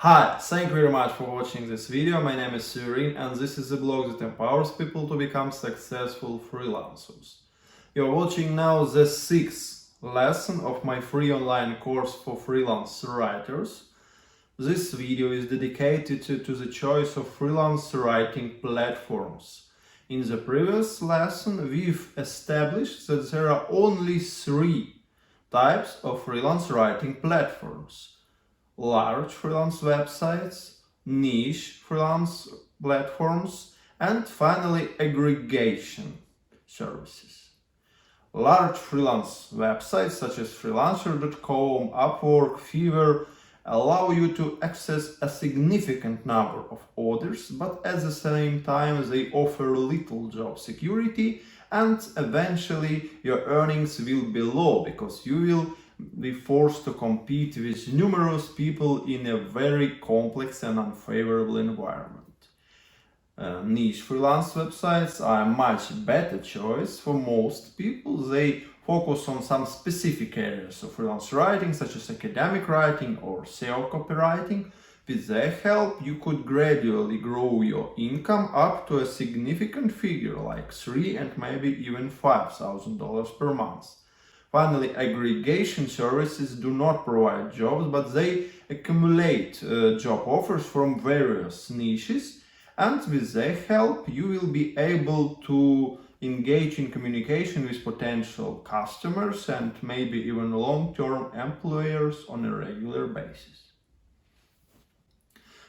Hi, thank you very much for watching this video. My name is Surin and this is a blog that empowers people to become successful freelancers. You're watching now the sixth lesson of my free online course for freelance writers. This video is dedicated to the choice of freelance writing platforms. In the previous lesson, we've established that there are only three types of freelance writing platforms: large freelance websites, niche freelance platforms, and finally aggregation services. Large freelance websites such as freelancer.com, Upwork, Fiverr allow you to access a significant number of orders, but at the same time they offer little job security, and eventually your earnings will be low because you will be forced to compete with numerous people in a very complex and unfavorable environment. Niche freelance websites are a much better choice for most people. They focus on some specific areas of freelance writing, such as academic writing or SEO copywriting. With their help, you could gradually grow your income up to a significant figure like $3,000 and maybe even $5,000 per month. Finally, aggregation services do not provide jobs, but they accumulate job offers from various niches, and with their help you will be able to engage in communication with potential customers and maybe even long-term employers on a regular basis.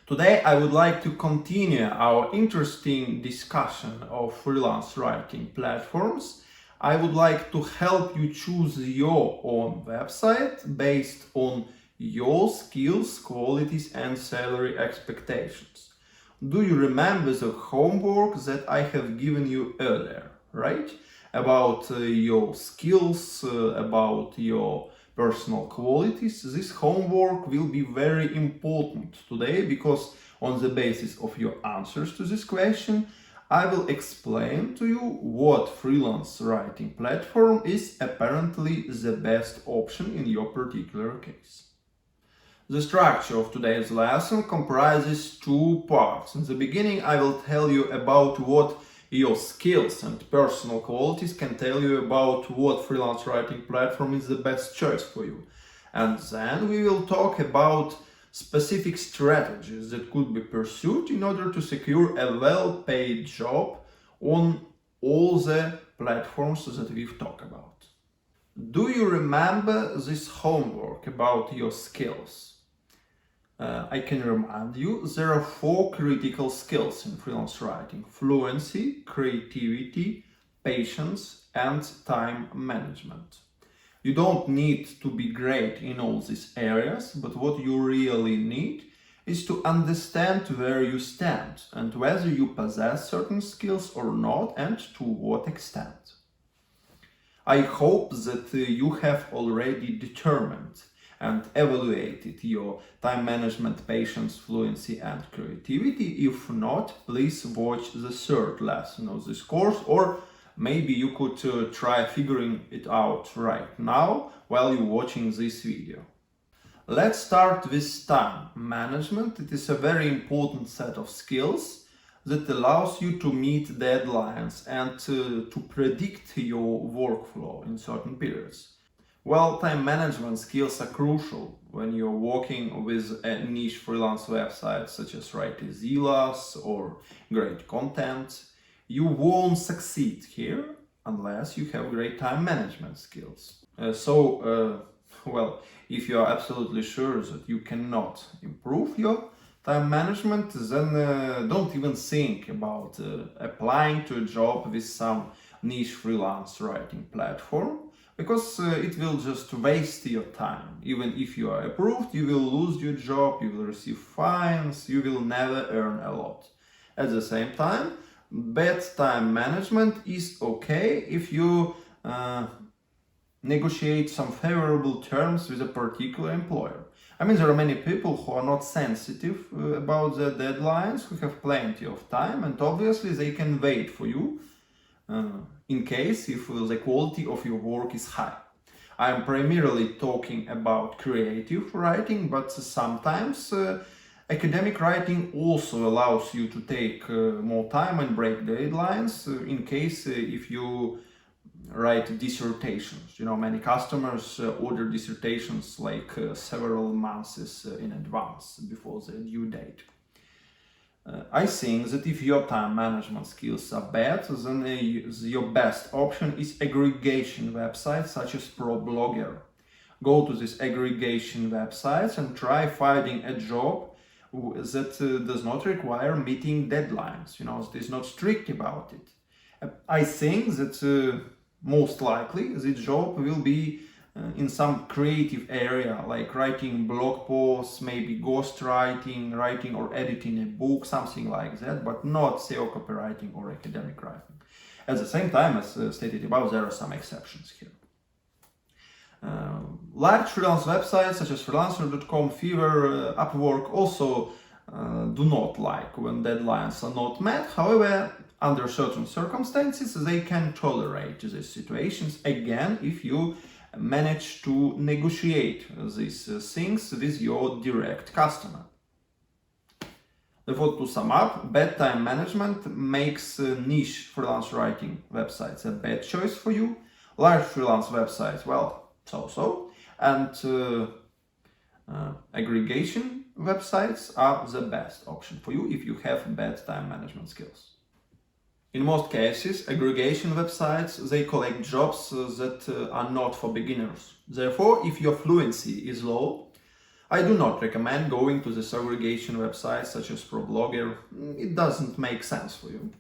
Today I would like to continue our interesting discussion of freelance writing platforms. I would like to help you choose your own website based on your skills, qualities, and salary expectations. Do you remember the homework that I have given you earlier, right? About your skills, about your personal qualities. This homework will be very important today because on the basis of your answers to this question, I will explain to you what freelance writing platform is apparently the best option in your particular case. The structure of today's lesson comprises two parts. In the beginning, I will tell you about what your skills and personal qualities can tell you about what freelance writing platform is the best choice for you. And then we will talk about specific strategies that could be pursued in order to secure a well-paid job on all the platforms that we've talked about. Do you remember this homework about your skills? I can remind you, there are four critical skills in freelance writing: fluency, creativity, patience, and time management. You don't need to be great in all these areas, but what you really need is to understand where you stand and whether you possess certain skills or not, and to what extent. I hope that you have already determined and evaluated your time management, patience, fluency, and creativity. If not, please watch the third lesson of this course, or maybe you could try figuring it out right now while you're watching this video. Let's start with time management. It is a very important set of skills that allows you to meet deadlines and to predict your workflow in certain periods. Well, time management skills are crucial when you're working with a niche freelance website such as Writezilla's or Great Content. You won't succeed here unless you have great time management skills. Well, if you are absolutely sure that you cannot improve your time management, then don't even think about applying to a job with some niche freelance writing platform, because it will just waste your time. Even if you are approved, you will lose your job, you will receive fines, you will never earn a lot. At the same time, bad time management is okay if you negotiate some favorable terms with a particular employer. I mean, there are many people who are not sensitive about the deadlines, who have plenty of time, and obviously they can wait for you in case if the quality of your work is high. I am primarily talking about creative writing, but sometimes Academic writing also allows you to take more time and break deadlines in case if you write dissertations. You know, many customers order dissertations like several months in advance before the due date. I think that if your time management skills are bad, then your best option is aggregation websites such as ProBlogger. Go to these aggregation websites and try finding a job that does not require meeting deadlines. You know, that is not strict about it. I think that most likely the job will be in some creative area, like writing blog posts, maybe ghostwriting, writing or editing a book, something like that, but not SEO copywriting or academic writing. At the same time, as stated above, there are some exceptions here. Large freelance websites such as freelancer.com, Fiverr, Upwork also do not like when deadlines are not met. However, under certain circumstances, they can tolerate these situations, again, if you manage to negotiate these things with your direct customer. Therefore, to sum up, bad time management makes niche freelance writing websites a bad choice for you. Large freelance websites, well, so-so. And aggregation websites are the best option for you if you have bad time management skills. In most cases, aggregation websites, they collect jobs that are not for beginners. Therefore, if your fluency is low, I do not recommend going to this aggregation website such as ProBlogger. It doesn't make sense for you.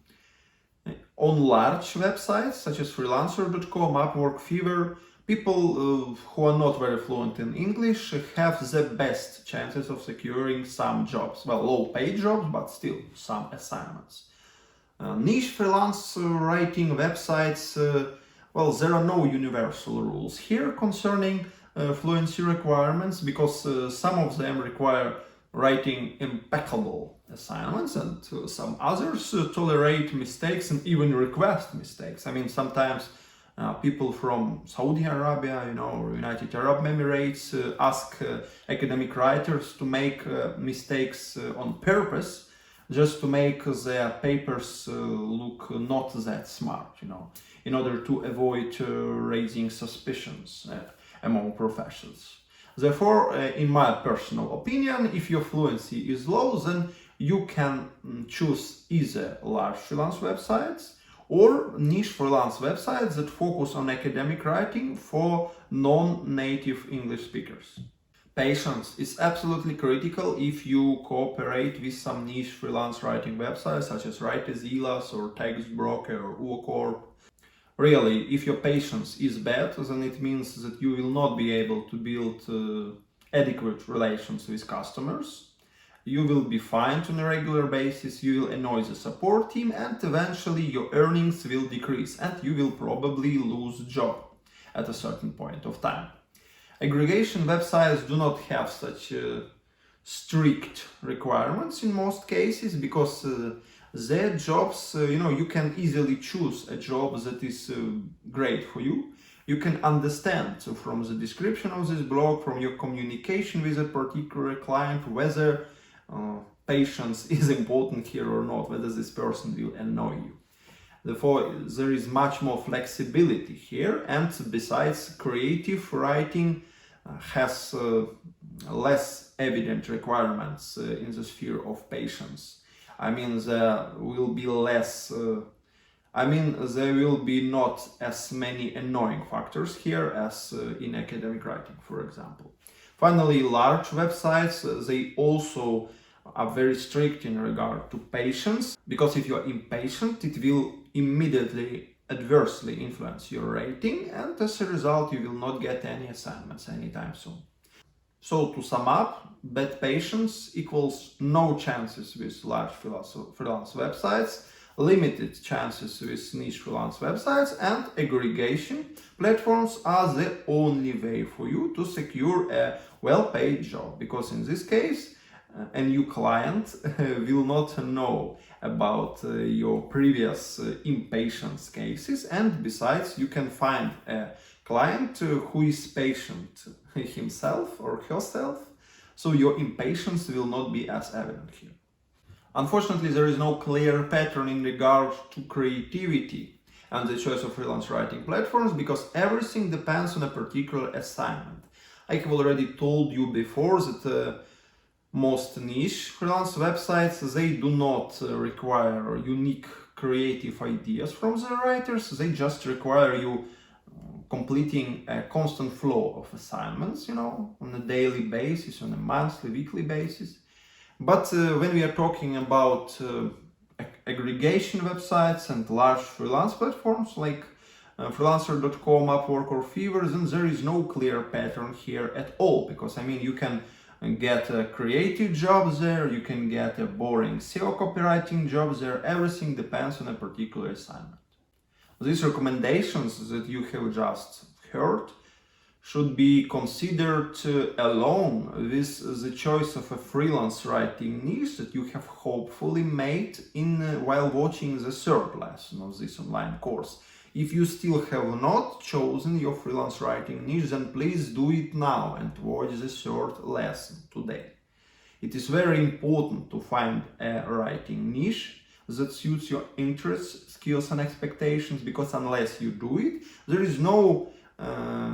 On large websites such as freelancer.com, Upwork, Fiverr, people who are not very fluent in English have the best chances of securing some jobs. Well, low-paid jobs, but still some assignments. Niche freelance writing websites, well, there are no universal rules here concerning fluency requirements, because some of them require writing impeccable assignments and some others tolerate mistakes and even request mistakes. I mean, sometimes people from Saudi Arabia, you know, or United Arab Emirates ask academic writers to make mistakes on purpose, just to make their papers look not that smart, you know, in order to avoid raising suspicions among professors. Therefore, in my personal opinion, if your fluency is low, then you can choose either large freelance websites or niche freelance websites that focus on academic writing for non-native English speakers. Patience is absolutely critical if you cooperate with some niche freelance writing websites such as WriteZelas or TextBroker or UOCorp. Really, if your patience is bad, then it means that you will not be able to build adequate relations with customers. You will be fined on a regular basis, you will annoy the support team, and eventually your earnings will decrease and you will probably lose job at a certain point of time. Aggregation websites do not have such strict requirements in most cases, because their jobs, you know, you can easily choose a job that is great for you. You can understand from the description of this blog, from your communication with a particular client, whether patience is important here or not, whether this person will annoy you. Therefore, there is much more flexibility here, and besides, creative writing has less evident requirements in the sphere of patience. I mean, there will be less, there will be not as many annoying factors here as in academic writing, for example. Finally, large websites, they also are very strict in regard to patience, because if you are impatient, it will immediately adversely influence your rating, and as a result you will not get any assignments anytime soon. So to sum up, bad patience equals no chances with large freelance websites, limited chances with niche freelance websites, and aggregation platforms are the only way for you to secure a well-paid job, because in this case a new client will not know about your previous impatience cases, and besides, you can find a client who is patient himself or herself, so your impatience will not be as evident here. Unfortunately, there is no clear pattern in regard to creativity and the choice of freelance writing platforms because everything depends on a particular assignment. I have already told you before that most niche freelance websites, they do not require unique creative ideas from the writers, they just require you completing a constant flow of assignments, on a daily basis, on a monthly, weekly basis. But when we are talking about aggregation websites and large freelance platforms like freelancer.com, Upwork or Fiverr, then there is no clear pattern here at all, because you can get a creative job there, you can get a boring SEO copywriting job there, everything depends on a particular assignment. These recommendations that you have just heard should be considered along with the choice of a freelance writing niche that you have hopefully made while watching the third lesson of this online course. If you still have not chosen your freelance writing niche, then please do it now and watch the third lesson today. It is very important to find a writing niche that suits your interests, skills and expectations, because unless you do it, there is no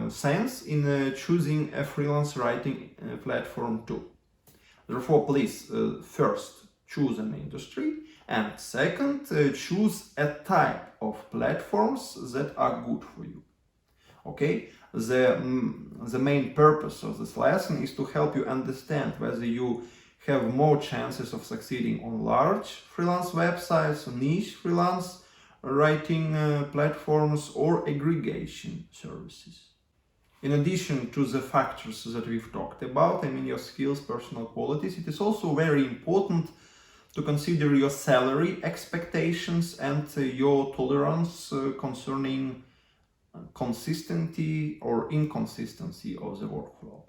sense in choosing a freelance writing platform too. Therefore, please first choose an industry, and second, choose a type of platforms that are good for you. Okay, the main purpose of this lesson is to help you understand whether you have more chances of succeeding on large freelance websites, niche freelance writing platforms, or aggregation services. In addition to the factors that we've talked about, your skills, personal qualities, it is also very important to consider your salary expectations and your tolerance concerning consistency or inconsistency of the workflow.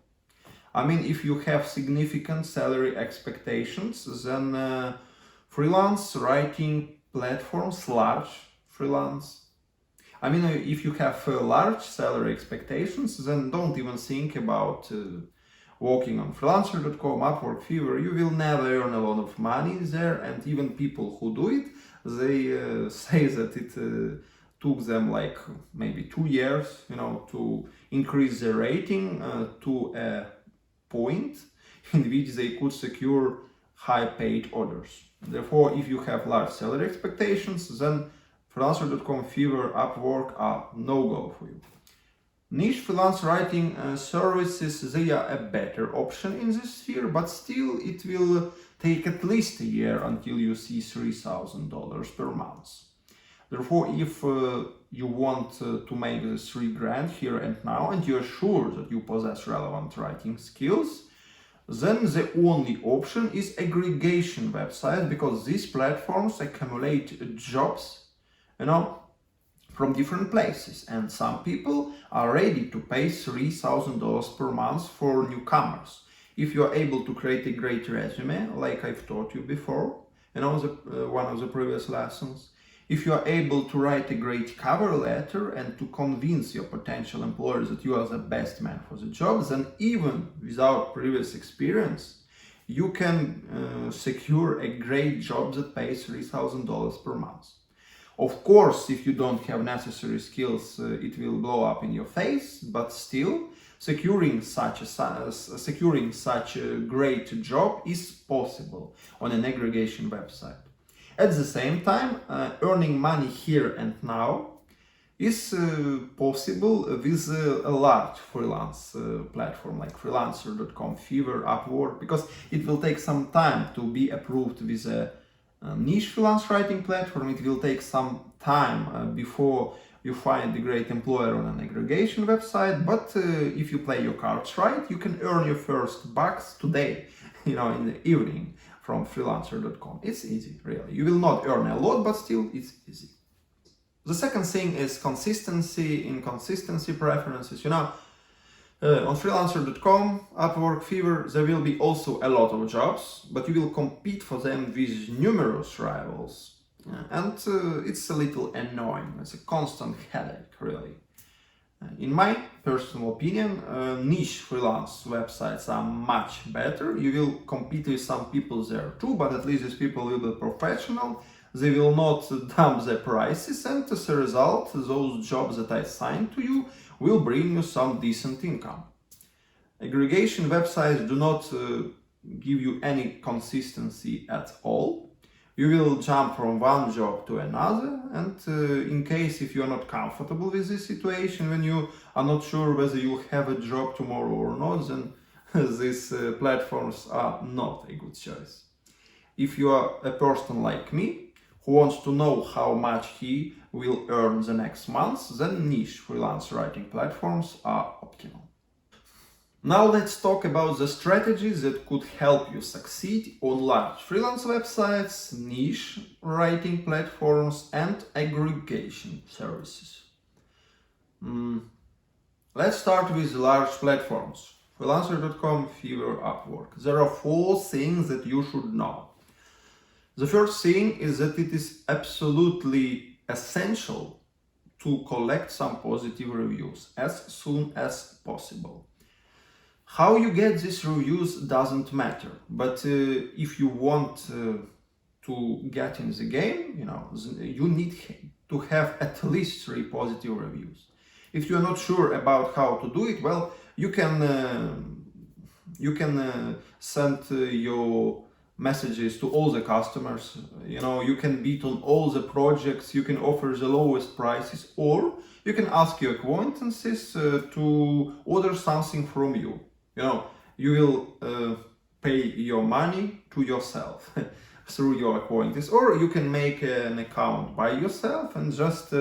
If you have significant salary expectations, then freelance writing platforms, large freelance. If you have large salary expectations, then don't even think about working on freelancer.com, Upwork, Fiverr. You will never earn a lot of money there, and even people who do it, they say that it took them like maybe 2 years, to increase their rating to a point in which they could secure high-paid orders. Therefore, if you have large salary expectations, then freelancer.com, Fiverr, Upwork are no-go for you. Niche freelance writing services, they are a better option in this sphere, but still it will take at least a year until you see $3,000 per month. Therefore, if you want to make the $3,000 here and now, and you're sure that you possess relevant writing skills, then the only option is aggregation websites, because these platforms accumulate jobs, from different places, and some people are ready to pay $3,000 per month for newcomers. If you are able to create a great resume, like I've taught you before, one of the previous lessons, if you are able to write a great cover letter and to convince your potential employers that you are the best man for the job, then even without previous experience, you can secure a great job that pays $3,000 per month. Of course, if you don't have necessary skills, it will blow up in your face, but still, securing such a great job is possible on an aggregation website. At the same time, earning money here and now is possible with a large freelance platform like freelancer.com, Fiverr, Upwork, because it will take some time to be approved with a niche freelance writing platform. It will take some time before you find a great employer on an aggregation website, but if you play your cards right, you can earn your first bucks today, in the evening from freelancer.com. It's easy, really. You will not earn a lot, but still it's easy. The second thing is consistency, inconsistency preferences. On freelancer.com, Upwork, Fiverr, there will be also a lot of jobs, but you will compete for them with numerous rivals. And it's a little annoying. It's a constant headache, really. In my personal opinion, niche freelance websites are much better. You will compete with some people there too, but at least these people will be professional. They will not dump their prices, and as a result, those jobs that I assign to you will bring you some decent income. Aggregation websites do not give you any consistency at all. You will jump from one job to another, and in case if you are not comfortable with this situation, when you are not sure whether you'll have a job tomorrow or not, then these platforms are not a good choice. If you are a person like me who wants to know how much he will earn the next month, then niche freelance writing platforms are optimal. Now let's talk about the strategies that could help you succeed on large freelance websites, niche writing platforms, and aggregation services. Let's start with large platforms. Freelancer.com, Fiverr, Upwork. There are 4 things that you should know. The first thing is that it is absolutely essential to collect some positive reviews as soon as possible. How you get these reviews doesn't matter, but if you want to get in the game, you need to have at least 3 positive reviews. If you are not sure about how to do it, well, you can send your messages to all the customers. You can bid on all the projects. You can offer the lowest prices, or you can ask your acquaintances to order something from you. You will pay your money to yourself through your acquaintance, or you can make an account by yourself and just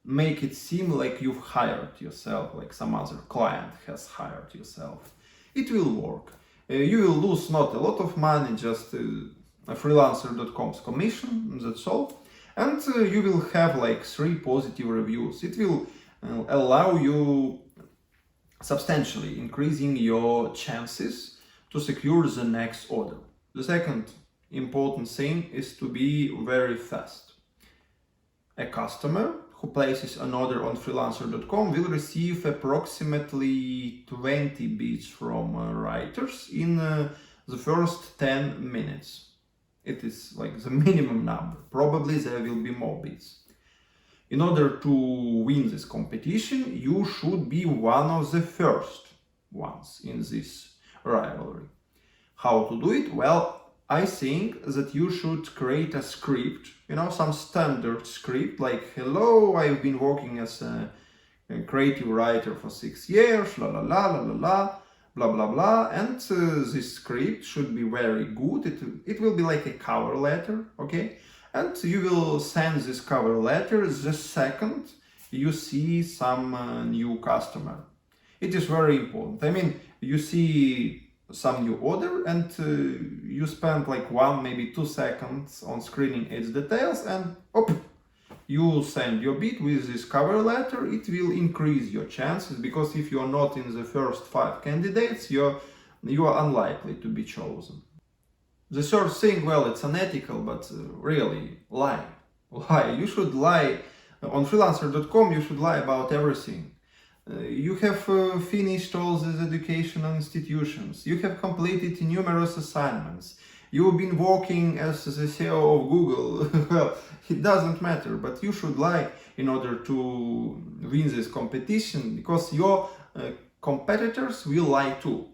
make it seem like you've hired yourself, like some other client has hired yourself. It will work. You will lose not a lot of money, just a freelancer.com's commission, that's all. And you will have like 3 positive reviews. It will allow you substantially increasing your chances to secure the next order. The second important thing is to be very fast. A customer who places an order on freelancer.com will receive approximately 20 bids from writers in the first 10 minutes. It is like the minimum number. Probably there will be more bids. In order to win this competition, you should be one of the first ones in this rivalry. How to do it? Well, I think that you should create a script, some standard script like, hello, I've been working as a creative writer for 6 years, la la la la la la, blah blah blah, and this script should be very good. It will be like a cover letter, okay? And you will send this cover letter the second you see some new customer. It is very important. I mean, you see some new order and you spend like 1, maybe 2 seconds on screening its details, and you send your bid with this cover letter. It will increase your chances, because if you are not in the first 5 candidates, you are unlikely to be chosen. The third thing, well, it's unethical, but really, lie. You should lie. On freelancer.com, you should lie about everything. You have finished all these educational institutions. You have completed numerous assignments. You've been working as the CEO of Google. Well, it doesn't matter, but you should lie in order to win this competition, because your competitors will lie too.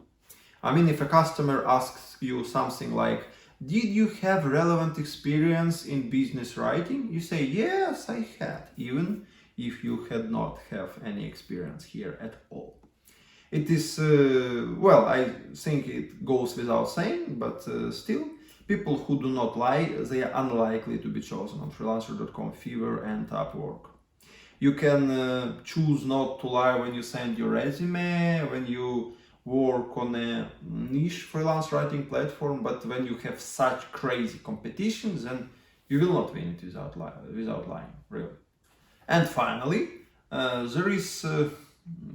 I mean, if a customer asks you something like, did you have relevant experience in business writing? You say, yes, I had, even if you had not have any experience here at all. It is, I think it goes without saying, but still, people who do not lie, they are unlikely to be chosen on freelancer.com, Fiverr, and Upwork. You can choose not to lie when you send your resume, when you work on a niche freelance writing platform, but when you have such crazy competitions, then you will not win it without lying, really. And finally, there is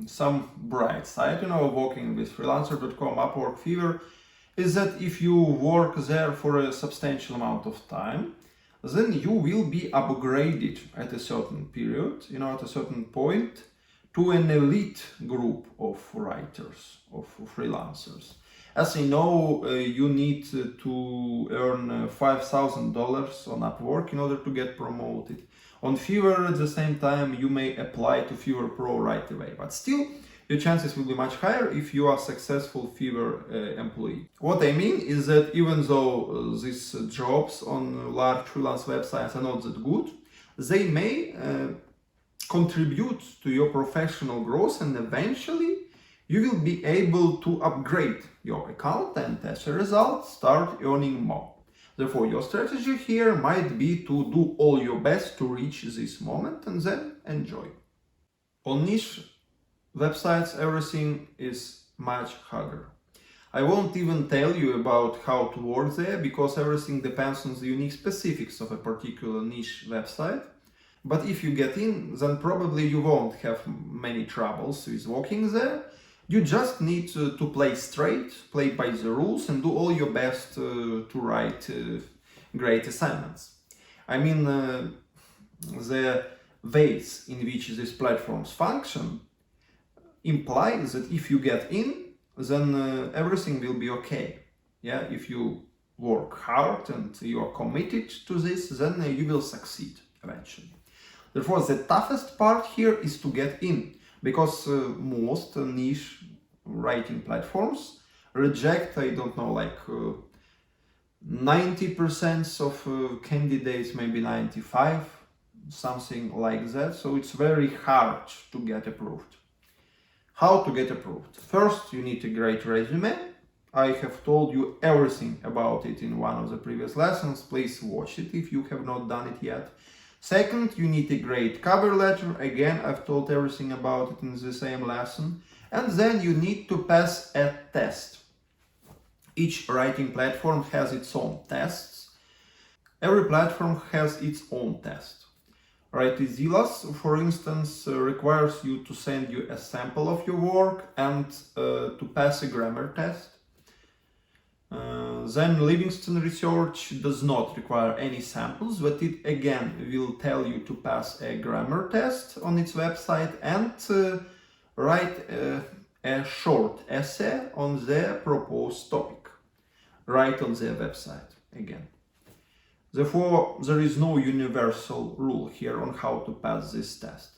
some bright side, working with freelancer.com, Upwork, Fiverr, is that if you work there for a substantial amount of time, then you will be upgraded at a certain period, at a certain point, to an elite group of writers, of freelancers. As I know, you need to earn $5,000 on Upwork in order to get promoted. On Fiverr, at the same time, you may apply to Fiverr Pro right away, but still, your chances will be much higher if you are a successful Fiverr employee. What I mean is that even though these jobs on large freelance websites are not that good, they may contribute to your professional growth, and eventually you will be able to upgrade your account and as a result start earning more. Therefore, your strategy here might be to do all your best to reach this moment and then enjoy. On niche websites, everything is much harder. I won't even tell you about how to work there because everything depends on the unique specifics of a particular niche website. But if you get in, then probably you won't have many troubles with working there. You just need to play straight, play by the rules, and do all your best to write great assignments. I mean, the ways in which these platforms function imply that if you get in, then everything will be okay. Yeah, if you work hard and you are committed to this, then you will succeed eventually. Therefore, the toughest part here is to get in, because most niche writing platforms reject, I don't know, like 90% of candidates, maybe 95, something like that. So it's very hard to get approved. How to get approved? First, you need a great resume. I have told you everything about it in one of the previous lessons. Please watch it if you have not done it yet. Second, you need a great cover letter. Again, I've told everything about it in the same lesson. And then you need to pass a test. Each writing platform has its own tests. Every platform has its own test. Writezilla's, for instance, requires you to send you a sample of your work and to pass a grammar test. Then Livingston Research does not require any samples, but it again will tell you to pass a grammar test on its website and write a short essay on the proposed topic, right on their website again. Therefore, there is no universal rule here on how to pass this test.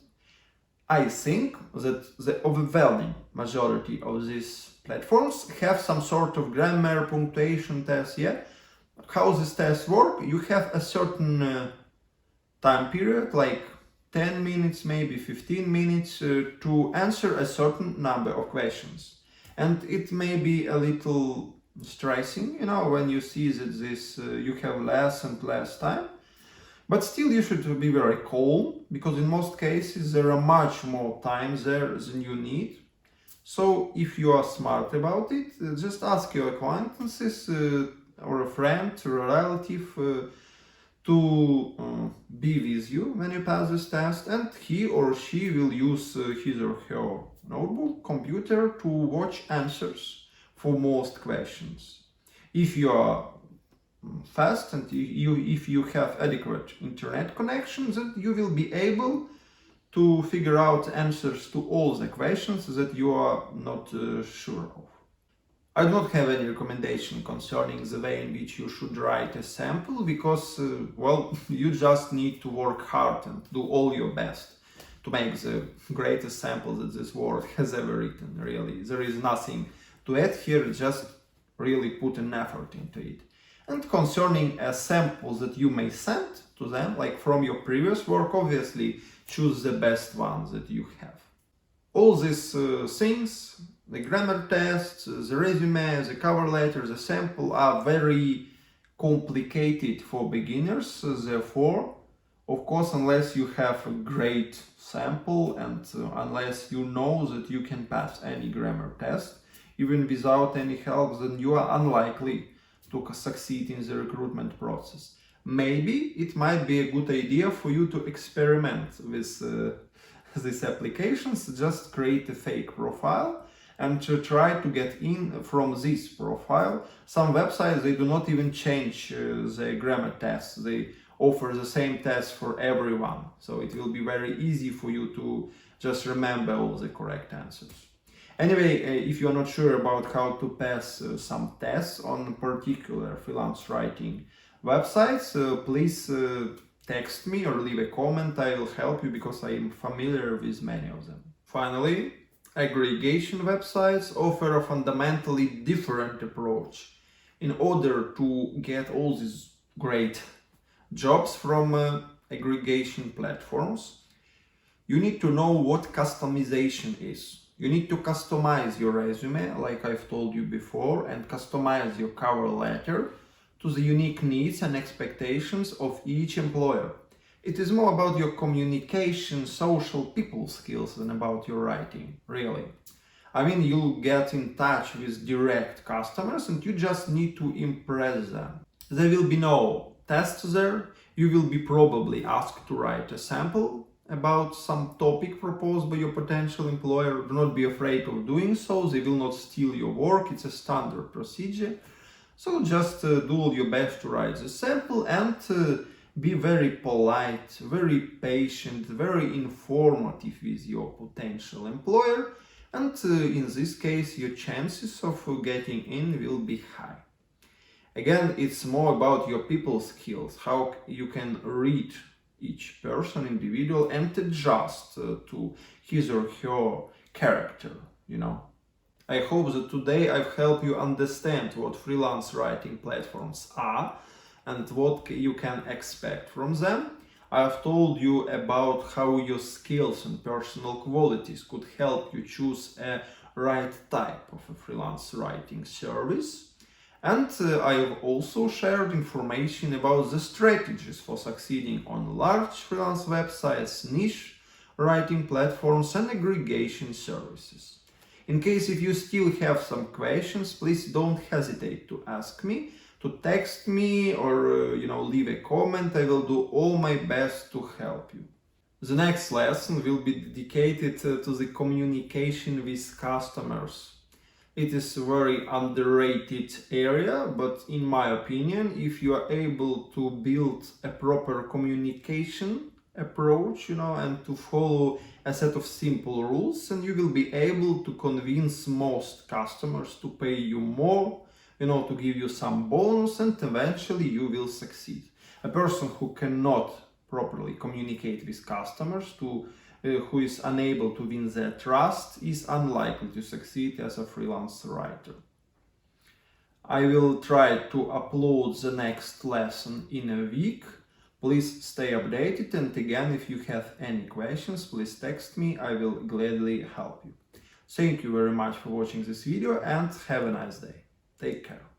I think that the overwhelming majority of these platforms have some sort of grammar punctuation test. Yeah, how these tests work? You have a certain time period, like 10 minutes, maybe 15 minutes, to answer a certain number of questions. And it may be a little stressing, you know, when you see that this you have less and less time. But still, you should be very calm, because in most cases there are much more time there than you need. So if you are smart about it, just ask your acquaintances or a friend or a relative to be with you when you pass this test, and he or she will use his or her notebook, computer to watch answers for most questions. If you are fast and if you have adequate internet connections, then you will be able to figure out answers to all the questions that you are not sure of. I do not have any recommendation concerning the way in which you should write a sample, because, well, you just need to work hard and do all your best to make the greatest sample that this world has ever written, really. There is nothing to add here, just really put an effort into it. And concerning a sample that you may send to them, like from your previous work, obviously choose the best ones that you have. All these things, the grammar tests, the resume, the cover letter, the sample, are very complicated for beginners. Therefore, of course, unless you have a great sample and unless you know that you can pass any grammar test, even without any help, then you are unlikely to succeed in the recruitment process. Maybe it might be a good idea for you to experiment with these applications, just create a fake profile and to try to get in from this profile. Some websites, they do not even change the grammar tests. They offer the same test for everyone. So it will be very easy for you to Just remember all the correct answers. Anyway, if you are not sure about how to pass some tests on particular freelance writing websites, please text me or leave a comment. I will help you because I am familiar with many of them. Finally, aggregation websites offer a fundamentally different approach. In order to get all these great jobs from aggregation platforms, you need to know what customization is. You need to customize your resume, like I've told you before, and customize your cover letter to the unique needs and expectations of each employer. It is more about your communication, social, people skills than about your writing, really. I mean, you'll get in touch with direct customers and you just need to impress them. There will be no tests there. You will be probably asked to write a sample about some topic proposed by your potential employer. Do not be afraid of doing so. They will not steal your work. It's a standard procedure. So just do all your best to write the sample and be very polite, very patient, very informative with your potential employer. And in this case, your chances of getting in will be high. Again, it's more about your people skills, how you can read each person, individual, and adjust to his or her character, I hope that today I've helped you understand what freelance writing platforms are and what you can expect from them. I've told you about how your skills and personal qualities could help you choose a right type of a freelance writing service. And I have also shared information about the strategies for succeeding on large freelance websites, niche writing platforms, and aggregation services. In case if you still have some questions, please don't hesitate to ask me, to text me, or leave a comment. I will do all my best to help you. The next lesson will be dedicated to the communication with customers. It is a very underrated area, but in my opinion, if you are able to build a proper communication approach, and to follow a set of simple rules, and you will be able to convince most customers to pay you more, to give you some bonus, and eventually you will succeed. A person who cannot properly communicate with customers, who is unable to win their trust, is unlikely to succeed as a freelance writer. I will try to upload the next lesson in a week. Please stay updated, and again, if you have any questions, please text me. I will gladly help you. Thank you very much for watching this video and have a nice day. Take care.